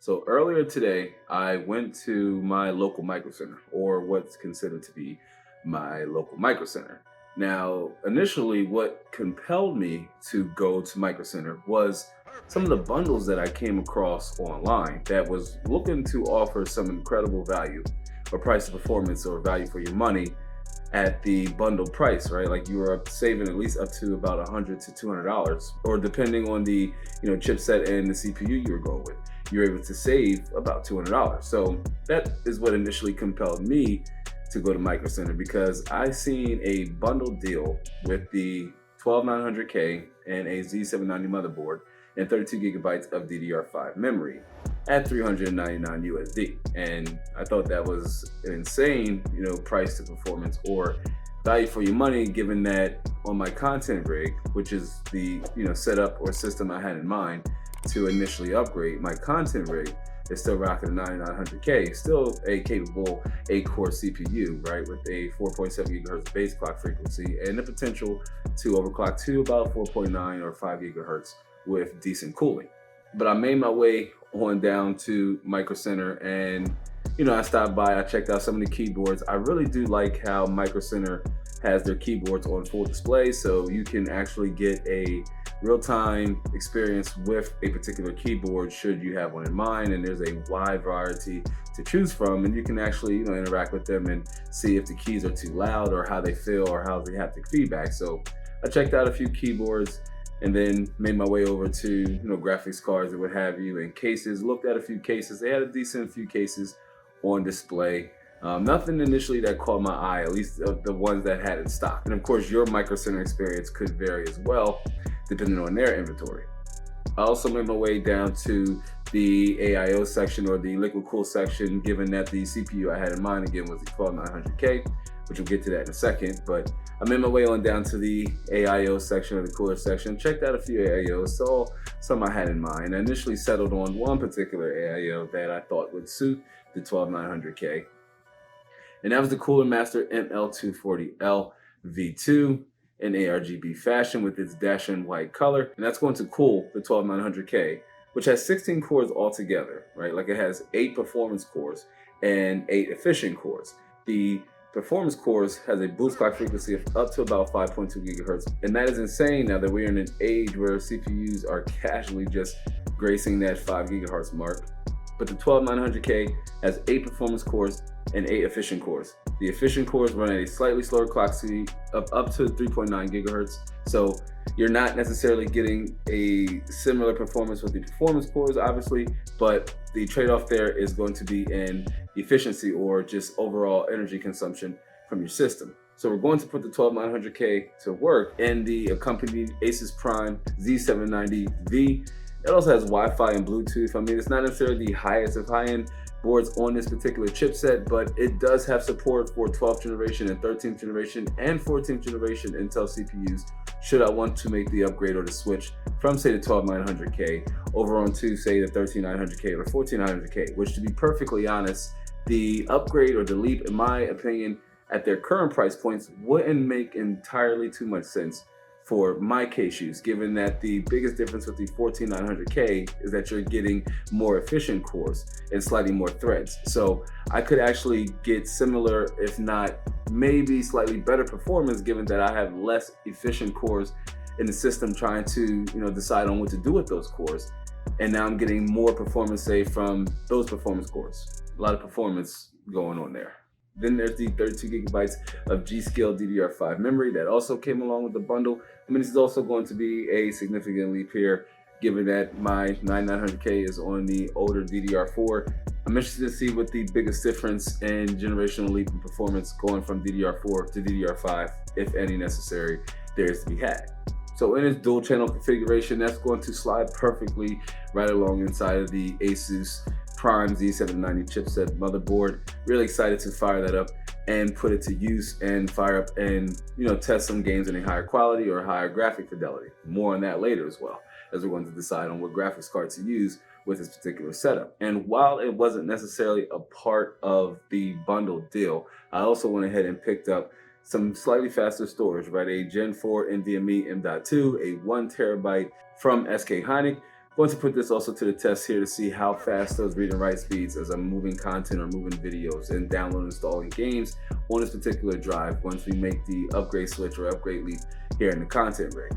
So earlier today, I went to my local Microcenter, or what's considered to be my local Microcenter. Now, initially, what compelled me to go to Microcenter was some of the bundles that I came across online that was looking to offer some incredible value or price to performance or value for your money at the bundle price, right? Like you were saving at least up to about $100 to $200, or depending on the chipset and the CPU you were going with, you're able to save about $200. So that is what initially compelled me to go to Micro Center because I seen a bundle deal with the 12900K and a Z790 motherboard and 32 gigabytes of DDR5 memory at 399 USD. And I thought that was an insane, price to performance or value for your money, given that on my content rig, which is the, setup or system I had in mind to initially upgrade, my content rig is still rocking a 9900K, still a capable 8-core CPU, right, with a 4.7 gigahertz base clock frequency and the potential to overclock to about 4.9 or 5 gigahertz with decent cooling. But I made my way on down to Micro Center and I stopped by, I checked out some of the keyboards. I really do like how Micro Center has their keyboards on full display, so you can actually get a real-time experience with a particular keyboard should you have one in mind, and there's a wide variety to choose from, and you can actually interact with them and see if the keys are too loud or how they feel or how they haptic feedback. So I checked out a few keyboards and then made my way over to graphics cards and what have you, and cases. Looked at a few cases. They had a decent few cases on display. Nothing initially that caught my eye, at least the ones that had in stock. And of course, your Micro Center experience could vary as well, depending on their inventory. I also made my way down to the AIO section or the liquid cool section, given that the CPU I had in mind again was the 12900K, which we'll get to that in a second. But I made my way on down to the AIO section or the cooler section, checked out a few AIOs, saw some I had in mind. I initially settled on one particular AIO that I thought would suit the 12900K. And that was the Cooler Master ML240L V2 in ARGB fashion with its dashing white color. And that's going to cool the 12900K, which has 16 cores altogether, right? Like it has 8 performance cores and 8 efficient cores. The performance cores has a boost clock frequency of up to about 5.2 gigahertz. And that is insane now that we're in an age where CPUs are casually just gracing that 5 gigahertz mark. But the 12900K has 8 performance cores and 8 efficient cores. The efficient cores run at a slightly slower clock speed of up to 3.9 gigahertz. So you're not necessarily getting a similar performance with the performance cores, obviously, but the trade-off there is going to be in efficiency or just overall energy consumption from your system. So we're going to put the 12900K to work in the accompanied Asus Prime Z790V. It also has Wi-Fi and Bluetooth. I mean, it's not necessarily the highest of high-end boards on this particular chipset, but it does have support for 12th generation and 13th generation and 14th generation Intel CPUs should I want to make the upgrade or the switch from, say, the 12900K over onto, say, the 13900K or 14900K, which, to be perfectly honest, the upgrade or the leap, in my opinion, at their current price points wouldn't make entirely too much sense for my case use, given that the biggest difference with the 14900K is that you're getting more efficient cores and slightly more threads. So I could actually get similar, if not maybe slightly better performance, given that I have less efficient cores in the system trying to decide on what to do with those cores. And now I'm getting more performance, say, from those performance cores. A lot of performance going on there. Then there's the 32 gigabytes of G.Skill DDR5 memory that also came along with the bundle. I mean, this is also going to be a significant leap here, given that my 9900K is on the older DDR4. I'm interested to see what the biggest difference in generational leap in performance going from DDR4 to DDR5, if any necessary, there is to be had. So in its dual channel configuration, that's going to slide perfectly right along inside of the Asus Prime Z790 chipset motherboard. Really excited to fire that up and put it to use and fire up and test some games in a higher quality or higher graphic fidelity. More on that later as well, as we're going to decide on what graphics card to use with this particular setup. And while it wasn't necessarily a part of the bundle deal, I also went ahead and picked up some slightly faster storage, right? A Gen 4 NVMe M.2, a 1 terabyte from SK Hynix, Going to put this also to the test here to see how fast those read and write speeds as I'm moving content or moving videos and downloading and installing games on this particular drive once we make the upgrade switch or upgrade leap here in the content rig.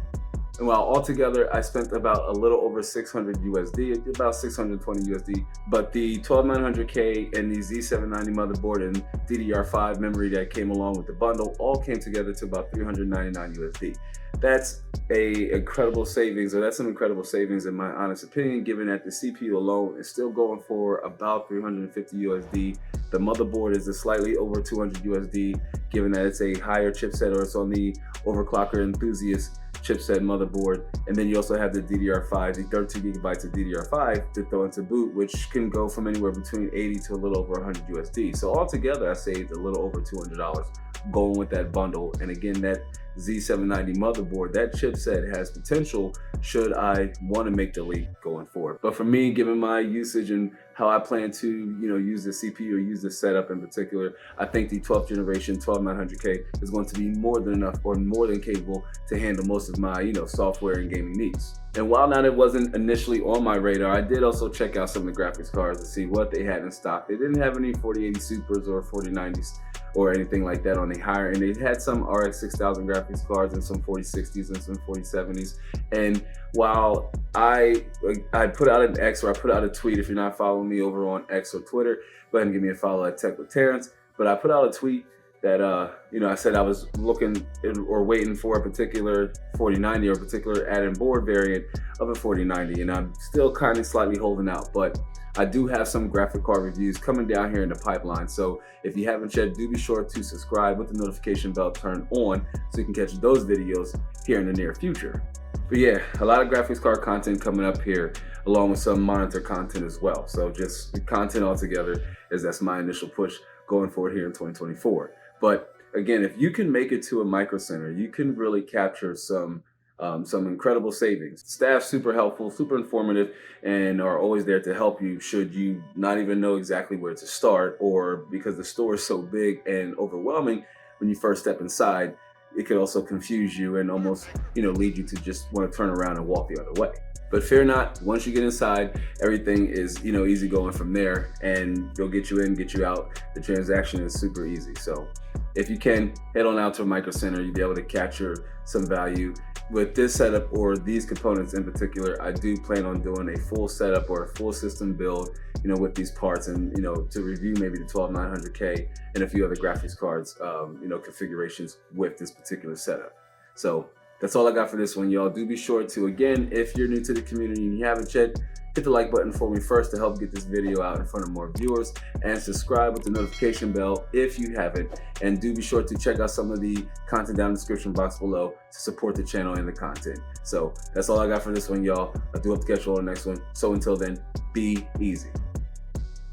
And while altogether I spent about a little over 600 USD, about 620 USD, but the 12900K and the Z790 motherboard and DDR5 memory that came along with the bundle all came together to about 399 USD. That's some incredible savings in my honest opinion, given that the CPU alone is still going for about 350 USD. The motherboard is slightly over 200 USD, given that it's a higher chipset or it's on the overclocker enthusiast chipset motherboard. And then you also have the DDR5, the 32 gigabytes of DDR5 to throw into boot, which can go from anywhere between 80 to a little over 100 USD. So altogether, I saved a little over $200 going with that bundle. And again, that Z790 motherboard, that chipset has potential should I want to make the leap going forward. But for me, given my usage and how I plan to, use the CPU or use the setup in particular, I think the 12th generation 12900K is going to be more than enough or more than capable to handle most of my, software and gaming needs. And while it wasn't initially on my radar, I did also check out some of the graphics cards to see what they had in stock. They didn't have any 4080 Supers or 4090s or anything like that on the higher end. They had some RX 6000 graphics cards and some 4060s and some 4070s. And while I put out an X, or I put out a tweet, if you're not following me over on X or Twitter, go ahead and give me a follow at Tech with Terrence. But I put out a tweet that, I said I was looking or waiting for a particular 4090 or a particular add-in board variant of a 4090, and I'm still kind of slightly holding out, but I do have some graphic card reviews coming down here in the pipeline. So if you haven't yet, do be sure to subscribe with the notification bell turned on so you can catch those videos here in the near future. But yeah, a lot of graphics card content coming up here, along with some monitor content as well. So just the content altogether that's my initial push going forward here in 2024. But again, if you can make it to a Microcenter, you can really capture some incredible savings. Staff super helpful, super informative, and are always there to help you should you not even know exactly where to start, or because the store is so big and overwhelming when you first step inside, it could also confuse you and almost lead you to just want to turn around and walk the other way. But fear not, once you get inside, everything is easy going from there, and they'll get you in, get you out. The transaction is super easy. So if you can, head on out to a Microcenter, you'll be able to capture some value. With this setup or these components in particular, I do plan on doing a full setup or a full system build, with these parts, and to review maybe the 12900K and a few other graphics cards, configurations with this particular setup. So that's all I got for this one, y'all. Do be sure to, again, if you're new to the community and you haven't yet, hit the like button for me first to help get this video out in front of more viewers, and subscribe with the notification bell if you haven't. And do be sure to check out some of the content down in the description box below to support the channel and the content. So that's all I got for this one, y'all. I do hope to catch you on the next one. So until then, be easy.